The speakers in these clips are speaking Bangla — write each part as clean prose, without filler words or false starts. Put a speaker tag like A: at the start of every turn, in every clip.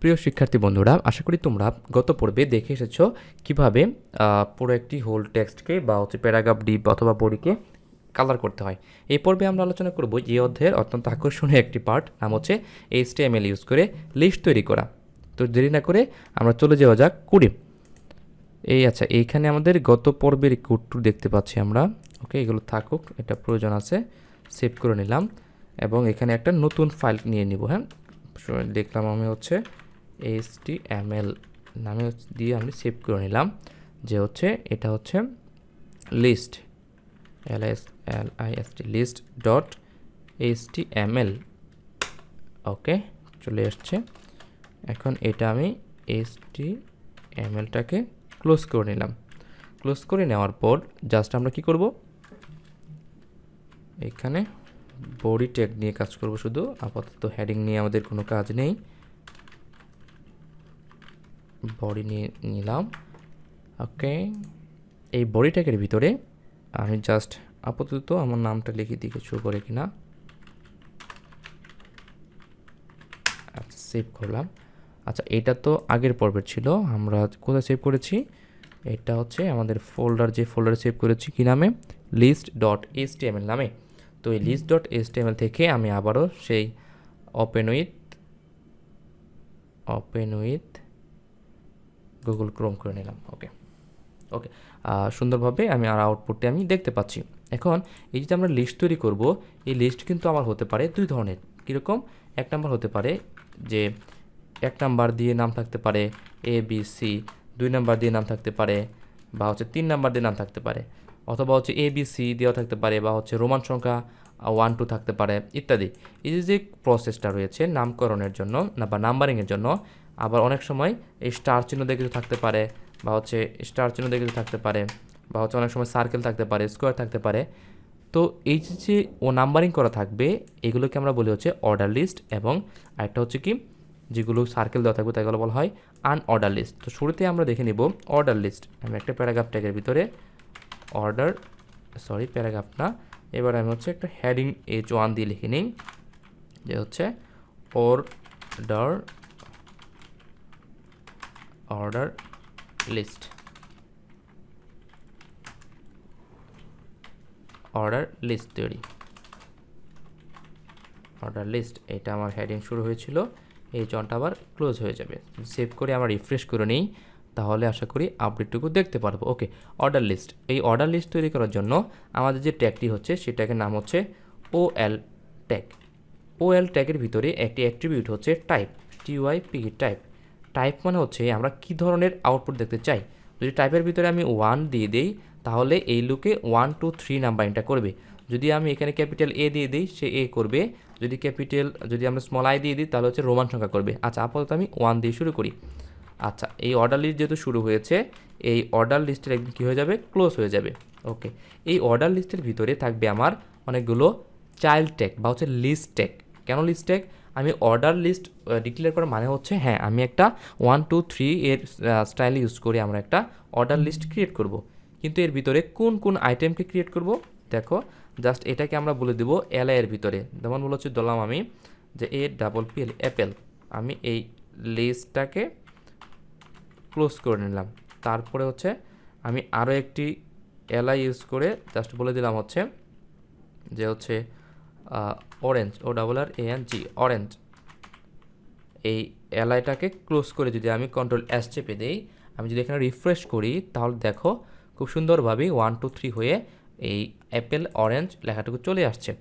A: প্রিয় শিক্ষার্থী বন্ধুরা, আশা করি তোমরা গত পর্বে দেখে এসেছো কিভাবে পুরো একটি হোল টেক্সটকে বা হচ্ছে প্যারাগ্রাফ ডিপ অথবা বডিকে কালার করতে হয়। এই পর্বে আমরা আলোচনা করব এই অধ্যায়ের অত্যন্ত আকর্ষণীয় একটি পার্ট, নাম হচ্ছে HTML ইউজ করে লিস্ট তৈরি করা। তো দেরি না করে আমরা চলে যাওয়া যাক কোডে। আচ্ছা, এইখানে আমাদের গত পর্বের কোডটু দেখতে পাচ্ছি আমরা। ওকে, এগুলো থাকুক, এটা প্রয়োজন আছে, সেভ করে নিলাম এবং এখানে একটা নতুন ফাইল নিয়ে নিব। হ্যাঁ, দেখলাম আমি হচ্ছে HTML নামে দিয়ে আমি সেভ করে নিলাম যে হচ্ছে এটা হচ্ছে list LIST list dot HTML। Okay, চলে আসছে। এখন এটা আমি HTMLটাকে ক্লোজ করে নিলাম। ক্লোজ করে নেওয়ার পর জাস্ট আমরা কি করব, এখানে বডি ট্যাগ নিয়ে কাজ করব শুধু। আপাতত হেডিং নিয়ে আমাদের কোনো কাজ নেই। বডি নিয়ে নিলাম। ওকে, এই বডি ট্যাগের ভিতরে আমি জাস্ট আপাতত আমার নামটা লিখে দিকে শুরু করে কিনা। আচ্ছা, সেভ করলাম। আচ্ছা, এটা তো আগের পর্বের ছিল, আমরা কোথায় সেভ করেছি? এটা হচ্ছে আমাদের ফোল্ডার, যে ফোল্ডারে সেভ করেছি কি নামে, লিস্ট ডট HTML নামে। তো এই লিস্ট ডট HTML থেকে আমি আবারও সেই ওপেন উইথ গুগল ক্রোম করে নিলাম। ওকে, সুন্দরভাবে আমি আর আউটপুটটি আমি দেখতে পাচ্ছি। এখন এই যে আমরা লিস্ট তৈরি করব, এই লিস্ট কিন্তু আমার হতে পারে দুই ধরনের। কীরকম? এক নাম্বার হতে পারে যে এক নাম্বার দিয়ে নাম থাকতে পারে ABC, 2 নাম্বার দিয়ে নাম থাকতে পারে, বা হচ্ছে 3 নাম্বার দিয়ে নাম থাকতে পারে, অথবা হচ্ছে ABC দেওয়া থাকতে পারে, বা হচ্ছে রোমান সংখ্যা 1 2 থাকতে পারে ইত্যাদি। এই যে প্রসেসটা রয়েছে নামকরণের জন্য বা নাম্বারিংয়ের জন্য, আবার অনেক সময় এই স্টার চিহ্ন দিয়ে কিছু থাকতে পারে, বা হচ্ছে স্টার চিহ্ন দিয়ে কিছু থাকতে পারে, বা হচ্ছে অনেক সময় সার্কেল থাকতে পারে, স্কোয়ার থাকতে পারে। তো এই যে নাম্বারিং করা থাকবে, এগুলোকে আমরা বলি হচ্ছে অর্ডার লিস্ট, এবং আরেকটা হচ্ছে কি, যেগুলো সার্কেল দেওয়া থাকবে তাগুলো বলা হয় আনঅর্ডার লিস্ট। তো শুরুতে আমরা দেখে নিব অর্ডার লিস্ট। আমি একটা প্যারাগ্রাফ ট্যাগের ভিতরে প্যারাগ্রাফ না, এবার আমি হচ্ছে একটা হেডিং H1 দিয়ে লিখে নিই যে হচ্ছে অর্ডার লিস্ট। অর্ডার লিস্ট তৈরি, অর্ডার লিস্ট, এটা আমার হেডিং শুরু হয়েছিল। এই জনটা আবার ক্লোজ হয়ে যাবে। সেভ করে আমরা রিফ্রেশ করে নিই, তাহলে আশা করি আপডেটটুকু দেখতে পারবো। ওকে, অর্ডার লিস্ট। এই অর্ডার লিস্ট তৈরি করার জন্য আমাদের যে ট্যাগটি হচ্ছে সেটাকে নাম হচ্ছে OL ট্যাগ। OL ট্যাগের ভিতরে একটি অ্যাট্রিবিউট হচ্ছে টাইপ, TYP টাইপ। টাইপ মানে হচ্ছে আমরা কি ধরনের আউটপুট দেখতে চাই। যদি টাইপের ভিতরে আমি 1 দিয়ে দিই, তাহলে এই লুকে 1 2 3 নাম্বারিংটা করবে। যদি আমি এখানে ক্যাপিটাল A দিয়ে দিই, সে A করবে। যদি আমরা স্মল I দিয়ে দিই, তাহলে হচ্ছে রোমান সংখ্যা করবে। আচ্ছা, আপাতত আমি 1 দিয়ে শুরু করি। আচ্ছা, এই অর্ডার লিস্ট যেহেতু শুরু হয়েছে, এই অর্ডার লিস্টের একদিন কী হয়ে যাবে, ক্লোজ হয়ে যাবে। ওকে, এই অর্ডার লিস্টের ভিতরে থাকবে আমার অনেকগুলো চাইল্ড ট্যাগ বা হচ্ছে লিস্ট ট্যাগ। কেন লিস্ট ট্যাগ? আমি অর্ডার লিস্ট ডিক্লেয়ার করার মানে হচ্ছে, হ্যাঁ, আমি একটা 1 2 3 এর স্টাইল ইউজ করে আমরা একটা অর্ডার লিস্ট ক্রিয়েট করব। কিন্তু এর ভিতরে কোন কোন আইটেমকে ক্রিয়েট করব, দেখো, জাস্ট এটাকে আমরা বলে দেবো LI এর ভিতরে। যেমন বলছি, ধরলাম আমি যে APPL অ্যাপেল, আমি এই লিস্টটাকে ক্লোজ করে নিলাম। তারপরে হচ্ছে আমি আরও একটি LI ইউজ করে জাস্ট বলে দিলাম হচ্ছে যে হচ্ছে অরেঞ্জ, ORRANG, অরেঞ্জ। এই LIটাকে ক্লোজ করে যদি আমি Ctrl+S চেপে দিই, আমি যদি এখানে রিফ্রেশ করি, তাহলে দেখো খুব সুন্দরভাবে 1 2 3 হয়ে এই অ্যাপেল অরেঞ্জ লেখাটুকু চলে আসছে।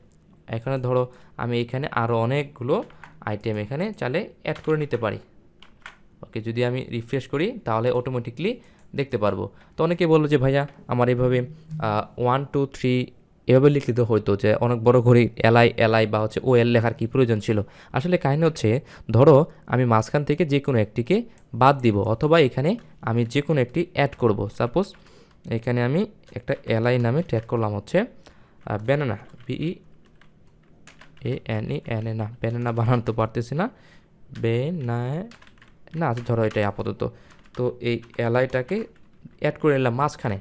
A: এখানে ধরো আমি এখানে আরও অনেকগুলো আইটেম এখানে চাইলে অ্যাড করে নিতে পারি। ওকে, যদি আমি রিফ্রেশ করি তাহলে অটোমেটিকলি দেখতে পারবো। তো অনেকে বললো যে ভাইয়া আমার এইভাবে 1 2 3 এভাবে লিখিত হয়তো, যে অনেক বড় ঘড়ি LI বা হচ্ছে OL লেখার কি প্রয়োজন ছিল। আসলে কাহিনী হচ্ছে, ধরো আমি মাঝখান থেকে যে কোনো একটিকে বাদ দিব, অথবা এখানে আমি যে কোনো একটি অ্যাড করব। সাপোজ এখানে আমি একটা LI নামে ট্যাগ করলাম হচ্ছে ব্যানানা, BEANANA, না ব্যানানা বানাতে পারতেছি না, না, ধরো এটাই আপাতত। তো এই LIটাকে অ্যাড করে নিলাম মাঝখানে।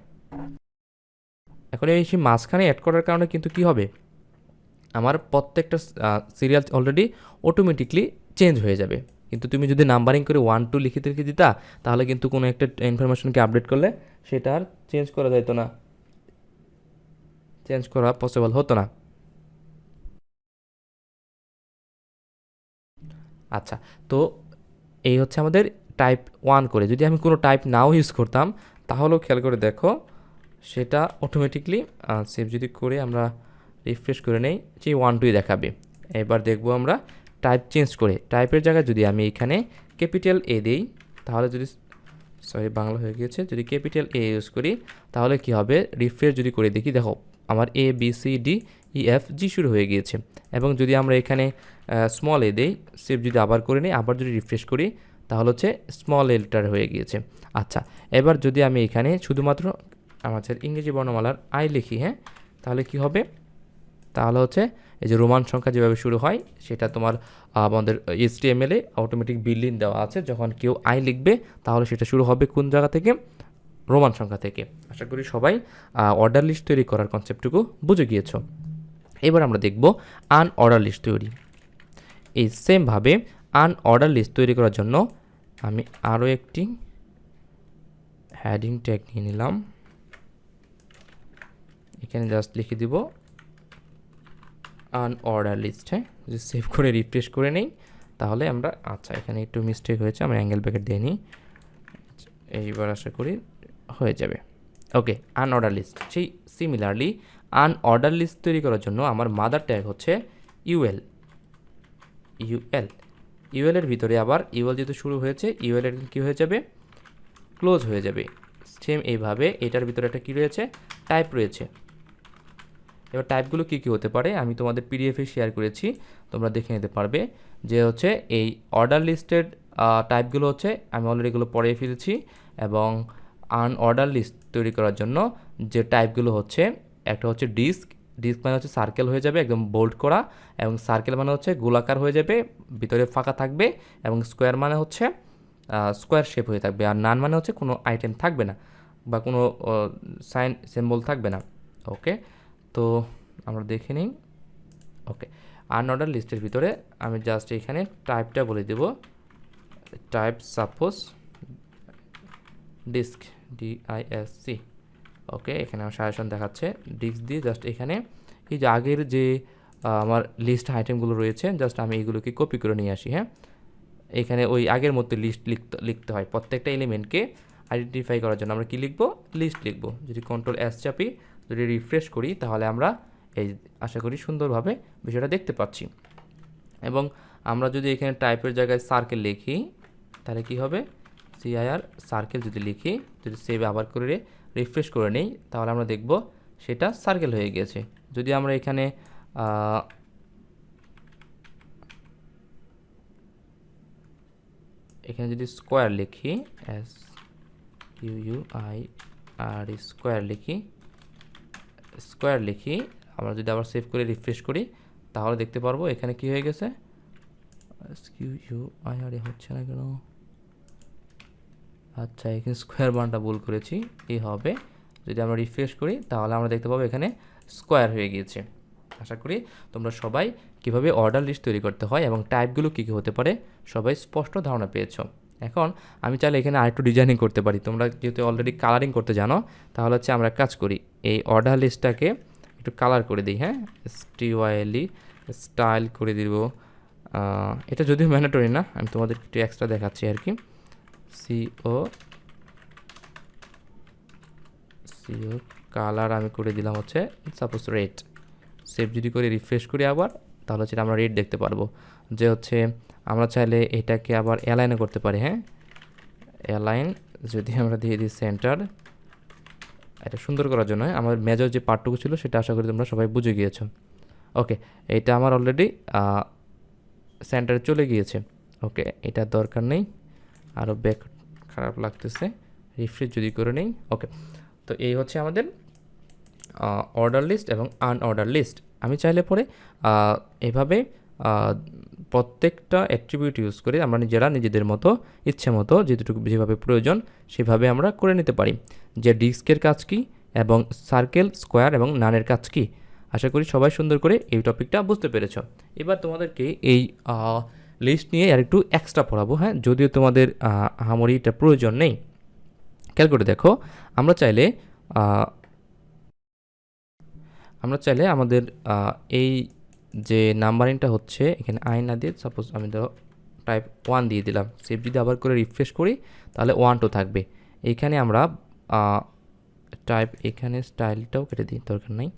A: এখন এই মাঝখানে অ্যাড করার কারণে কিন্তু কি হবে, আমার প্রত্যেকটা সিরিয়াল অলরেডি অটোমেটিকলি চেঞ্জ হয়ে যাবে। কিন্তু তুমি যদি নাম্বারিং করে 1 2 লিখে লিখে দিতা, তাহলে কিন্তু কোনো একটা ইনফরমেশনকে আপডেট করলে সেটা আর চেঞ্জ করা যেত না, চেঞ্জ করা পসিবল হতো না। আচ্ছা, তো এই হচ্ছে আমাদের টাইপ 1 করে। যদি আমি কোনো টাইপ নাও ইউজ করতাম, তাহলেও খেয়াল করে দেখো সেটা অটোমেটিকলি সেভ যদি করে আমরা রিফ্রেশ করে নেই, যে 1 2 দেখাবে। এবার দেখবো আমরা টাইপ চেঞ্জ করে, টাইপের জায়গায় যদি আমি এখানে ক্যাপিটাল এ দিই, তাহলে যদি, সরি বাংলা হয়ে গিয়েছে, যদি ক্যাপিটাল এ ইউজ করি তাহলে কি হবে, রিফ্রেশ যদি করে দেখি, দেখো আমার A B C D E F G শুরু হয়ে গিয়েছে। এবং যদি আমরা এখানে স্মল এ দেই, সেভ যদি আবার করে নিই, আবার যদি রিফ্রেশ করি, তাহলে হচ্ছে স্মল এলটার হয়ে গিয়েছে। আচ্ছা, এবার যদি আমি এখানে শুধুমাত্র আমাদের ইংরেজি বর্ণমালার আই লিখি, হ্যাঁ, তাহলে কি হবে, তাহলে হচ্ছে এই যে রোমান সংখ্যা যেভাবে শুরু হয়, সেটা তোমার আমাদের HTML এ অটোমেটিক বিল্ডিং দেওয়া আছে। যখন কেউ আই লিখবে তাহলে সেটা শুরু হবে কোন জায়গা থেকে, রোমান সংখ্যা থেকে। আশা করি সবাই অর্ডার লিস্ট তৈরি করার কনসেপ্টটুকু বুঝে গিয়েছো। এবার আমরা দেখব আনঅর্ডার লিস্ট তৈরি। এই সেমভাবে আনঅর্ডার লিস্ট তৈরি করার জন্য আমি আরও একটি হেডিং ট্যাগ নিয়ে নিলাম। এখানে জাস্ট লিখে দিব আনঅর্ডার লিস্ট। হ্যাঁ, যদি সেভ করে রিফ্রেশ করে নেই তাহলে আমরা, আচ্ছা এখানে একটু মিস্টেক হয়েছে, আমরা অ্যাঙ্গেল ব্র্যাকেট দিয়ে নিই, এইবার আশা করি হয়ে যাবে। ওকে, আনঅর্ডার লিস্ট। সেই সিমিলারলি আনঅর্ডার লিস্ট তৈরি করার জন্য আমার মাদার ট্যাগ হচ্ছে ইউএল। ইউএলের ভিতরে আবার ইউএল যেহেতু শুরু হয়েছে, ইউএলের কী হয়ে যাবে, ক্লোজ হয়ে যাবে। সেম এইভাবে এটার ভিতরে একটা কী রয়েছে, টাইপ রয়েছে। এবার টাইপগুলো কী কী হতে পারে আমি তোমাদের পিডিএফে শেয়ার করেছি, তোমরা দেখে নিতে পারবে। যে হচ্ছে এই অর্ডার লিস্টেড টাইপগুলো হচ্ছে আমি অলরেডি এগুলো পড়িয়ে ফেলেছি। এবং আনঅর্ডার লিস্ট তৈরি করার জন্য যে টাইপগুলো হচ্ছে, একটা হচ্ছে ডিস্ক মানে হচ্ছে সার্কেল হয়ে যাবে একদম বোল্ড করা, এবং সার্কেল মানে হচ্ছে গোলাকার হয়ে যাবে, ভিতরে ফাঁকা থাকবে, এবং স্কোয়ার মানে হচ্ছে স্কোয়ার শেপ হয়ে থাকবে। আর নান মানে হচ্ছে কোনো আইটেম থাকবে না বা কোনো সাইন সিম্বল থাকবে না। ওকে, তো আমরা দেখে নিই। ওকে, আনঅর্ডার লিস্টের ভিতরে আমি জাস্ট এখানে টাইপটা বলে দেব, টাইপ সাপোজ ডিস্ক DISC। ওকে, এখানে আমার সাজেশন দেখাচ্ছে ডিস্ক দিয়ে জাস্ট এখানে এই যে আগের যে আমার লিস্ট আইটেমগুলো রয়েছে, জাস্ট আমি এইগুলোকে কপি করে নিয়ে আসি। হ্যাঁ, এখানে ওই আগের মতো লিস্ট লিখতে হয়, প্রত্যেকটা এলিমেন্টকে আইডেন্টিফাই করার জন্য আমরা কি লিখব, লিস্ট লিখব। যদি Ctrl+S চাপি, যদি রিফ্রেশ করি, তাহলে আমরা এই আশা করি সুন্দরভাবে বিষয়টা দেখতে পাচ্ছি। এবং আমরা যদি এখানে টাইপের জায়গায় সার্কেল লিখি, তাহলে কি হবে, CIR সার্কেল যদি লিখি, যদি সেভ আবার করে রিফ্রেশ করে নেই, তাহলে আমরা দেখব সেটা সার্কেল হয়ে গিয়েছে। যদি আমরা এখানে যদি স্কোয়ার লিখি, SQUIR স্কোয়ার লিখি, আমরা যদি আবার সেভ করে রিফ্রেশ করি, তাহলে দেখতে পারবো এখানে কি হয়ে গেছে, SQUIR হচ্ছে না কেন, আচ্ছা এখানে স্কোয়ার বানটা ভুল করেছি, এই হবে। যদি আমরা রিফ্রেশ করি, তাহলে আমরা দেখতে পাবো এখানে স্কোয়ার হয়ে গিয়েছে। আশা করি তোমরা সবাই কিভাবে অর্ডার লিস্ট তৈরি করতে হয় এবং টাইপগুলো কী কী হতে পারে সবাই স্পষ্ট ধারণা পেয়েছো। এখন আমি চাইলে এখানে আরেকটু ডিজাইনিং করতে পারি, তোমরা যেহেতু অলরেডি কালারিং করতে জানো, তাহলে হচ্ছে আমরা কাজ করি, এই অর্ডার লিস্টটাকে একটু কালার করে দিই। হ্যাঁ, STYLE স্টাইল করে দিব। এটা যদিও ম্যান্ডেটরি না, আমি তোমাদের একটু এক্সট্রা দেখাচ্ছি আর কি। CO কালার আমি করে দিলাম হচ্ছে সাপোজ রেড। সেভ যদি করে রিফ্রেশ করি আবার, তাহলে হচ্ছে আমরা রেড দেখতে পারবো। যে হচ্ছে আমরা চাইলে এটাকে আবার অ্যালাইনও করতে পারি। হ্যাঁ, অ্যালাইন যদি আমরা দিয়ে দিই সেন্টার, এটা সুন্দর করার জন্য আমার মেজর যে পার্টটুকু ছিল সেটা আশা করি তোমরা সবাই বুঝে গিয়েছো। ওকে, এটা আমার অলরেডি সেন্টারে চলে গিয়েছে। ওকে, এটা দরকার নেই, আরও ব্যাক খারাপ লাগতেছে, রিফ্রেশ যদি করে নেই। ওকে, তো এই হচ্ছে আমাদের অর্ডার লিস্ট এবং আনঅর্ডার লিস্ট। আমি চাইলে পরে এভাবে প্রত্যেকটা অ্যাট্রিবিউট ইউজ করে আমরা নিজেরা নিজেদের মতো ইচ্ছে মতো যেভাবে প্রয়োজন সেভাবে আমরা করে নিতে পারি, যে ডিস্কের কাজ কী এবং সার্কেল, স্কোয়ার এবং নানের কাজ কী। আশা করি সবাই সুন্দর করে এই টপিকটা বুঝতে পেরেছ। এবার তোমাদেরকে এই লিস্ট নিয়ে আর একটু এক্সট্রা পড়াবো, হ্যাঁ, যদিও তোমাদের আহামরি এটা প্রয়োজন নেই। খেয়াল করে দেখো, আমরা চাইলে আমাদের এই যে নাম্বারিংটা হচ্ছে এখানে আই না দিয়ে, সাপোজ আমি ধরো টাইপ 1 দিয়ে দিলাম, সেভ যদি আবার করে রিফ্রেশ করি তাহলে 1 2 থাকবে। এইখানে আমরা টাইপ, এখানে স্টাইলটাও কেটে দিই, দরকার নেই,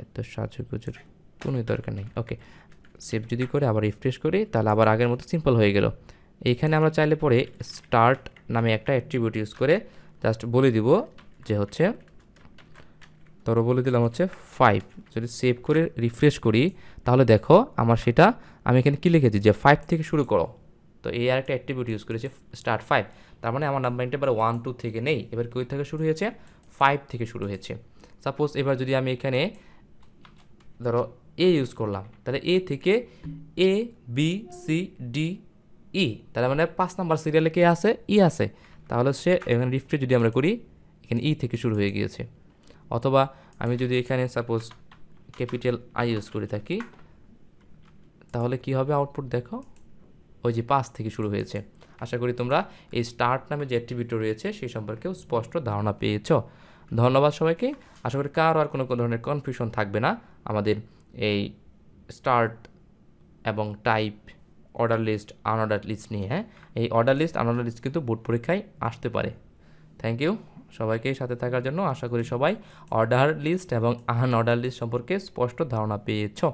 A: এত সাজুগুজুর কোনোই দরকার নেই। ওকে, সেভ যদি করে আবার রিফ্রেশ করি তাহলে আবার আগের মতো সিম্পল হয়ে গেল। এইখানে আমরা চাইলে পরে স্টার্ট নামে একটা অ্যাট্রিবিউট ইউজ করে জাস্ট বলে দিব যে হচ্ছে, ধরো বলে দিলাম হচ্ছে 5। যদি সেভ করে রিফ্রেশ করি তাহলে দেখো আমার সেটা, আমি এখানে কী লিখেছি যে 5 থেকে শুরু করো। তো এই আর একটা অ্যাট্রিবিউট ইউজ করেছে স্টার্ট 5, তার মানে আমার নাম্বারিংটা এবার 1 2 থেকে নেই, এবার কই থেকে শুরু হয়েছে, 5 থেকে শুরু হয়েছে। সাপোজ এবার যদি আমি এখানে ধরো এ ইউজ করলাম, তাহলে এ থেকে এ বি সি ডি ই, তাহলে মানে 5 নাম্বার সিরিয়ালে কে আছে, ই আছে, তাহলে সে এখানে রিফ্রেশ যদি আমরা করি এখানে ই থেকে শুরু হয়ে গিয়েছে। অথবা আমি যদি এখানে সাপোজ ক্যাপিটাল আই ইউজ করে থাকি তাহলে কি হবে আউটপুট দেখো, ওই যে 5 থেকে শুরু হয়েছে। আশা করি তোমরা এই স্টার্ট নামে যে অ্যাট্রিবিউট রয়েছে সেই সম্পর্কেও স্পষ্ট ধারণা পেয়েছো। ধন্যবাদ সবাইকে। আশা করি কারো আর কোনো ধরনের কনফিউশন থাকবে না আমাদের এই স্টার্ট এবং type, order list, unordered list নিয়ে। হ্যাঁ, এই অর্ডার লিস্ট আনঅর্ডার লিস্ট কিন্তু বোর্ড পরীক্ষায় আসতে পারে। থ্যাংক ইউ সবাইকে সাথে থাকার জন্য। আশা করি সবাই অর্ডার লিস্ট এবং আনঅর্ডার লিস্ট সম্পর্কে স্পষ্ট ধারণা পেয়েছো।